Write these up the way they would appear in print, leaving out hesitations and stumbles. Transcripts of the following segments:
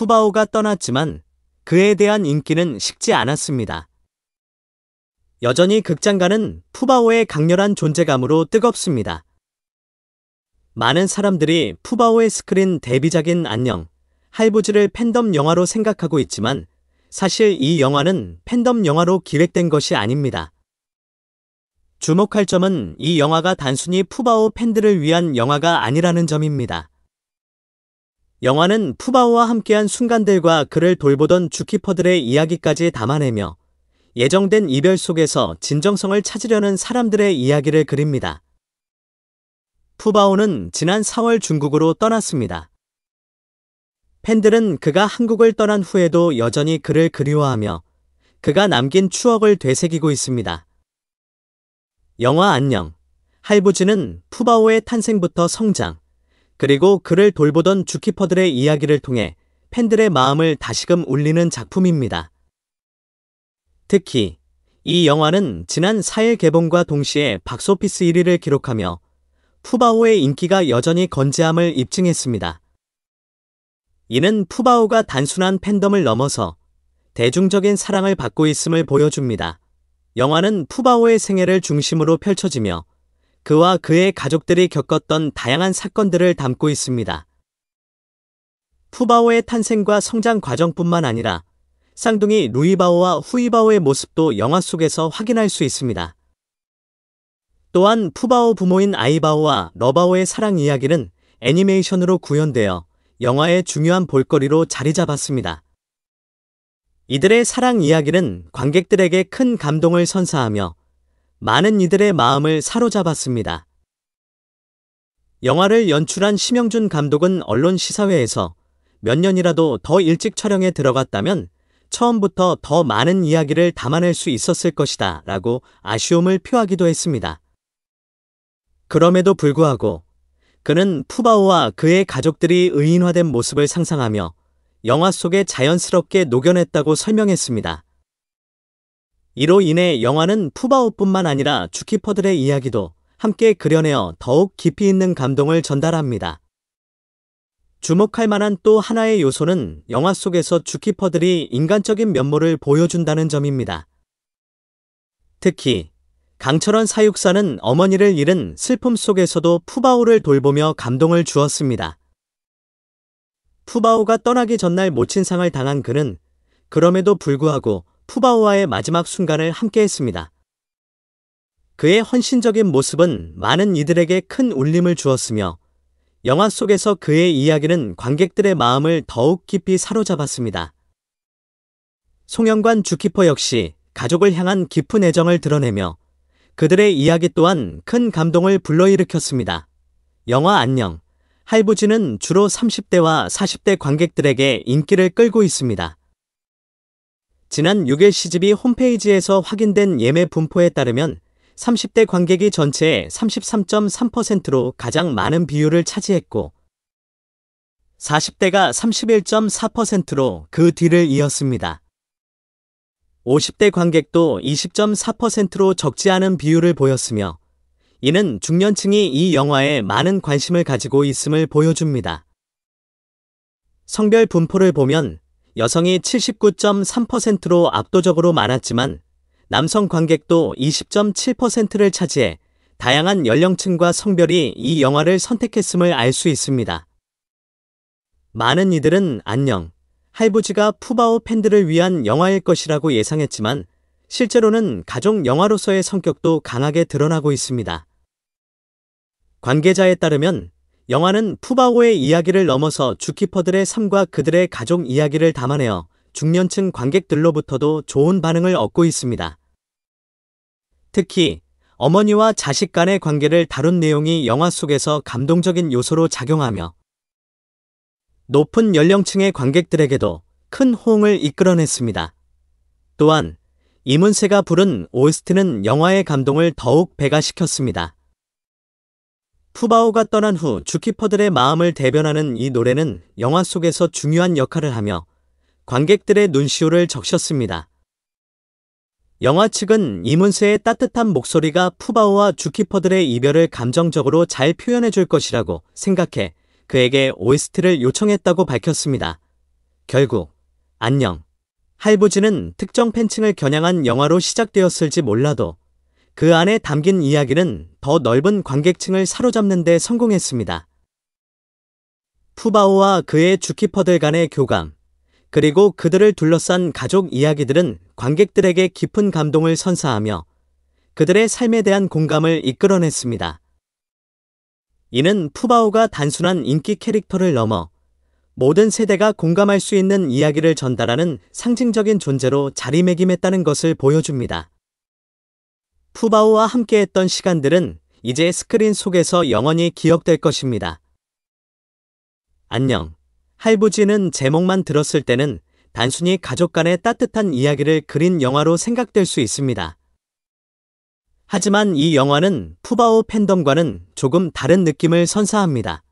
푸바오가 떠났지만 그에 대한 인기는 식지 않았습니다. 여전히 극장가는 푸바오의 강렬한 존재감으로 뜨겁습니다. 많은 사람들이 푸바오의 스크린 데뷔작인 안녕, 할부지를 팬덤 영화로 생각하고 있지만 사실 이 영화는 팬덤 영화로 기획된 것이 아닙니다. 주목할 점은 이 영화가 단순히 푸바오 팬들을 위한 영화가 아니라는 점입니다. 영화는 푸바오와 함께한 순간들과 그를 돌보던 주키퍼들의 이야기까지 담아내며 예정된 이별 속에서 진정성을 찾으려는 사람들의 이야기를 그립니다. 푸바오는 지난 4월 중국으로 떠났습니다. 팬들은 그가 한국을 떠난 후에도 여전히 그를 그리워하며 그가 남긴 추억을 되새기고 있습니다. 영화 안녕, 할부지는 푸바오의 탄생부터 성장, 그리고 그를 돌보던 주키퍼들의 이야기를 통해 팬들의 마음을 다시금 울리는 작품입니다. 특히 이 영화는 지난 4일 개봉과 동시에 박스오피스 1위를 기록하며 푸바오의 인기가 여전히 건재함을 입증했습니다. 이는 푸바오가 단순한 팬덤을 넘어서 대중적인 사랑을 받고 있음을 보여줍니다. 영화는 푸바오의 생애를 중심으로 펼쳐지며 그와 그의 가족들이 겪었던 다양한 사건들을 담고 있습니다. 푸바오의 탄생과 성장 과정뿐만 아니라 쌍둥이 루이바오와 후이바오의 모습도 영화 속에서 확인할 수 있습니다. 또한 푸바오 부모인 아이바오와 러바오의 사랑 이야기는 애니메이션으로 구현되어 영화의 중요한 볼거리로 자리 잡았습니다. 이들의 사랑 이야기는 관객들에게 큰 감동을 선사하며 많은 이들의 마음을 사로잡았습니다. 영화를 연출한 심영준 감독은 언론 시사회에서 몇 년이라도 더 일찍 촬영에 들어갔다면 처음부터 더 많은 이야기를 담아낼 수 있었을 것이다 라고 아쉬움을 표하기도 했습니다. 그럼에도 불구하고 그는 푸바오와 그의 가족들이 의인화된 모습을 상상하며 영화 속에 자연스럽게 녹여냈다고 설명했습니다. 이로 인해 영화는 푸바오뿐만 아니라 주키퍼들의 이야기도 함께 그려내어 더욱 깊이 있는 감동을 전달합니다. 주목할 만한 또 하나의 요소는 영화 속에서 주키퍼들이 인간적인 면모를 보여준다는 점입니다. 특히 강철원 사육사는 어머니를 잃은 슬픔 속에서도 푸바오를 돌보며 감동을 주었습니다. 푸바오가 떠나기 전날 모친상을 당한 그는 그럼에도 불구하고 푸바오와의 마지막 순간을 함께했습니다. 그의 헌신적인 모습은 많은 이들에게 큰 울림을 주었으며 영화 속에서 그의 이야기는 관객들의 마음을 더욱 깊이 사로잡았습니다. 송영관 주키퍼 역시 가족을 향한 깊은 애정을 드러내며 그들의 이야기 또한 큰 감동을 불러일으켰습니다. 영화 안녕, 할부지는 주로 30대와 40대 관객들에게 인기를 끌고 있습니다. 지난 6일 CGV 홈페이지에서 확인된 예매 분포에 따르면 30대 관객이 전체의 33.3%로 가장 많은 비율을 차지했고 40대가 31.4%로 그 뒤를 이었습니다. 50대 관객도 20.4%로 적지 않은 비율을 보였으며 이는 중년층이 이 영화에 많은 관심을 가지고 있음을 보여줍니다. 성별 분포를 보면 여성이 79.3%로 압도적으로 많았지만 남성 관객도 20.7%를 차지해 다양한 연령층과 성별이 이 영화를 선택했음을 알 수 있습니다. 많은 이들은 안녕, 할부지가 푸바오 팬들을 위한 영화일 것이라고 예상했지만 실제로는 가족 영화로서의 성격도 강하게 드러나고 있습니다. 관계자에 따르면 영화는 푸바오의 이야기를 넘어서 주키퍼들의 삶과 그들의 가족 이야기를 담아내어 중년층 관객들로부터도 좋은 반응을 얻고 있습니다. 특히 어머니와 자식 간의 관계를 다룬 내용이 영화 속에서 감동적인 요소로 작용하며 높은 연령층의 관객들에게도 큰 호응을 이끌어냈습니다. 또한 이문세가 부른 OST는 영화의 감동을 더욱 배가시켰습니다. 푸바오가 떠난 후 주키퍼들의 마음을 대변하는 이 노래는 영화 속에서 중요한 역할을 하며 관객들의 눈시울을 적셨습니다. 영화 측은 이문세의 따뜻한 목소리가 푸바오와 주키퍼들의 이별을 감정적으로 잘 표현해 줄 것이라고 생각해 그에게 OST를 요청했다고 밝혔습니다. 결국 안녕, 할부지는 특정 팬층을 겨냥한 영화로 시작되었을지 몰라도 그 안에 담긴 이야기는 더 넓은 관객층을 사로잡는 데 성공했습니다. 푸바오와 그의 주키퍼들 간의 교감, 그리고 그들을 둘러싼 가족 이야기들은 관객들에게 깊은 감동을 선사하며 그들의 삶에 대한 공감을 이끌어냈습니다. 이는 푸바오가 단순한 인기 캐릭터를 넘어 모든 세대가 공감할 수 있는 이야기를 전달하는 상징적인 존재로 자리매김했다는 것을 보여줍니다. 푸바오와 함께했던 시간들은 이제 스크린 속에서 영원히 기억될 것입니다. 안녕, 할부지는 제목만 들었을 때는 단순히 가족 간의 따뜻한 이야기를 그린 영화로 생각될 수 있습니다. 하지만 이 영화는 푸바오 팬덤과는 조금 다른 느낌을 선사합니다.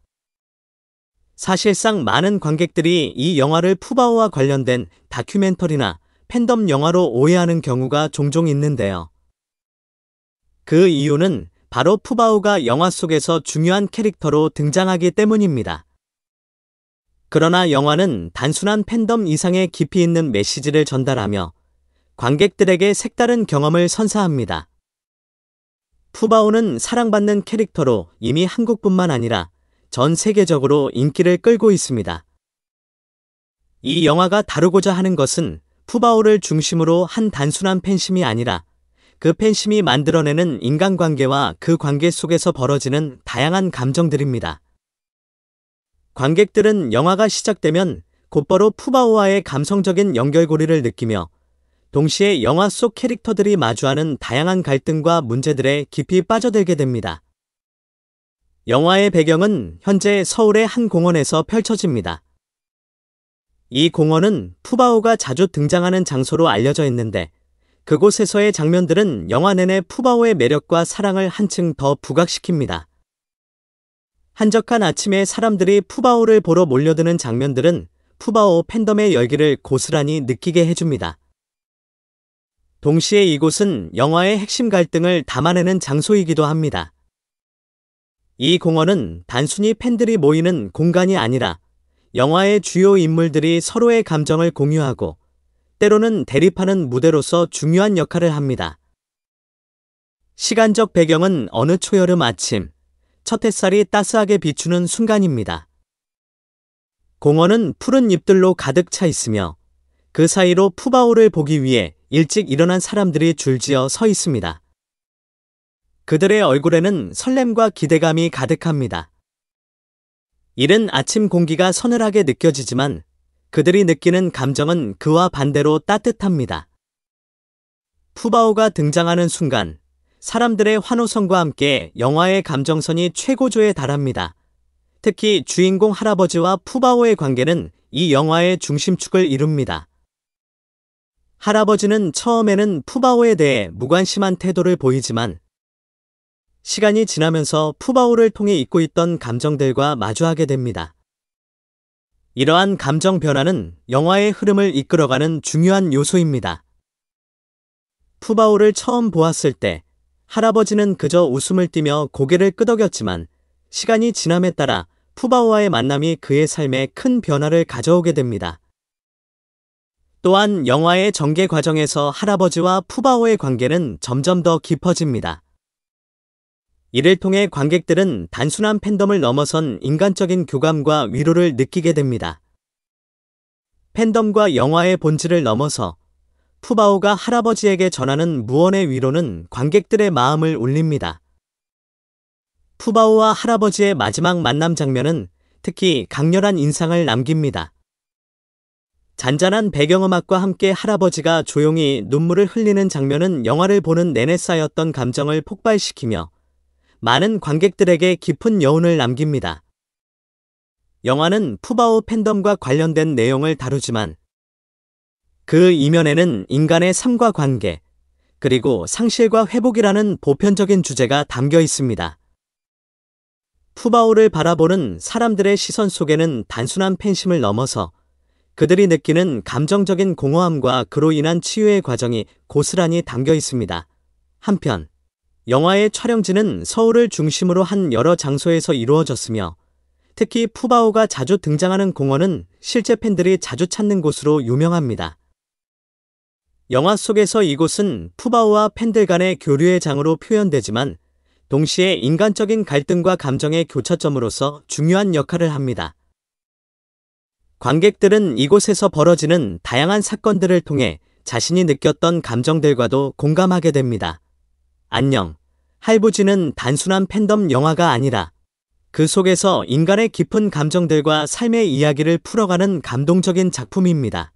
사실상 많은 관객들이 이 영화를 푸바오와 관련된 다큐멘터리나 팬덤 영화로 오해하는 경우가 종종 있는데요. 그 이유는 바로 푸바오가 영화 속에서 중요한 캐릭터로 등장하기 때문입니다. 그러나 영화는 단순한 팬덤 이상의 깊이 있는 메시지를 전달하며 관객들에게 색다른 경험을 선사합니다. 푸바오는 사랑받는 캐릭터로 이미 한국뿐만 아니라 전 세계적으로 인기를 끌고 있습니다. 이 영화가 다루고자 하는 것은 푸바오를 중심으로 한 단순한 팬심이 아니라 그 팬심이 만들어내는 인간관계와 그 관계 속에서 벌어지는 다양한 감정들입니다. 관객들은 영화가 시작되면 곧바로 푸바오와의 감성적인 연결고리를 느끼며 동시에 영화 속 캐릭터들이 마주하는 다양한 갈등과 문제들에 깊이 빠져들게 됩니다. 영화의 배경은 현재 서울의 한 공원에서 펼쳐집니다. 이 공원은 푸바오가 자주 등장하는 장소로 알려져 있는데 그곳에서의 장면들은 영화 내내 푸바오의 매력과 사랑을 한층 더 부각시킵니다. 한적한 아침에 사람들이 푸바오를 보러 몰려드는 장면들은 푸바오 팬덤의 열기를 고스란히 느끼게 해줍니다. 동시에 이곳은 영화의 핵심 갈등을 담아내는 장소이기도 합니다. 이 공원은 단순히 팬들이 모이는 공간이 아니라 영화의 주요 인물들이 서로의 감정을 공유하고 때로는 대립하는 무대로서 중요한 역할을 합니다. 시간적 배경은 어느 초여름 아침, 첫 햇살이 따스하게 비추는 순간입니다. 공원은 푸른 잎들로 가득 차 있으며 그 사이로 푸바오를 보기 위해 일찍 일어난 사람들이 줄지어 서 있습니다. 그들의 얼굴에는 설렘과 기대감이 가득합니다. 이른 아침 공기가 서늘하게 느껴지지만 그들이 느끼는 감정은 그와 반대로 따뜻합니다. 푸바오가 등장하는 순간 사람들의 환호성과 함께 영화의 감정선이 최고조에 달합니다. 특히 주인공 할아버지와 푸바오의 관계는 이 영화의 중심축을 이룹니다. 할아버지는 처음에는 푸바오에 대해 무관심한 태도를 보이지만 시간이 지나면서 푸바오를 통해 잊고 있던 감정들과 마주하게 됩니다. 이러한 감정 변화는 영화의 흐름을 이끌어가는 중요한 요소입니다. 푸바오를 처음 보았을 때 할아버지는 그저 웃음을 띠며 고개를 끄덕였지만 시간이 지남에 따라 푸바오와의 만남이 그의 삶에 큰 변화를 가져오게 됩니다. 또한 영화의 전개 과정에서 할아버지와 푸바오의 관계는 점점 더 깊어집니다. 이를 통해 관객들은 단순한 팬덤을 넘어선 인간적인 교감과 위로를 느끼게 됩니다. 팬덤과 영화의 본질을 넘어서 푸바오가 할아버지에게 전하는 무언의 위로는 관객들의 마음을 울립니다. 푸바오와 할아버지의 마지막 만남 장면은 특히 강렬한 인상을 남깁니다. 잔잔한 배경음악과 함께 할아버지가 조용히 눈물을 흘리는 장면은 영화를 보는 내내 쌓였던 감정을 폭발시키며 많은 관객들에게 깊은 여운을 남깁니다. 영화는 푸바오 팬덤과 관련된 내용을 다루지만 그 이면에는 인간의 삶과 관계, 그리고 상실과 회복이라는 보편적인 주제가 담겨 있습니다. 푸바오를 바라보는 사람들의 시선 속에는 단순한 팬심을 넘어서 그들이 느끼는 감정적인 공허함과 그로 인한 치유의 과정이 고스란히 담겨 있습니다. 한편 영화의 촬영지는 서울을 중심으로 한 여러 장소에서 이루어졌으며 특히 푸바오가 자주 등장하는 공원은 실제 팬들이 자주 찾는 곳으로 유명합니다. 영화 속에서 이곳은 푸바오와 팬들 간의 교류의 장으로 표현되지만 동시에 인간적인 갈등과 감정의 교차점으로서 중요한 역할을 합니다. 관객들은 이곳에서 벌어지는 다양한 사건들을 통해 자신이 느꼈던 감정들과도 공감하게 됩니다. 안녕. 할부지는 단순한 팬덤 영화가 아니라 그 속에서 인간의 깊은 감정들과 삶의 이야기를 풀어가는 감동적인 작품입니다.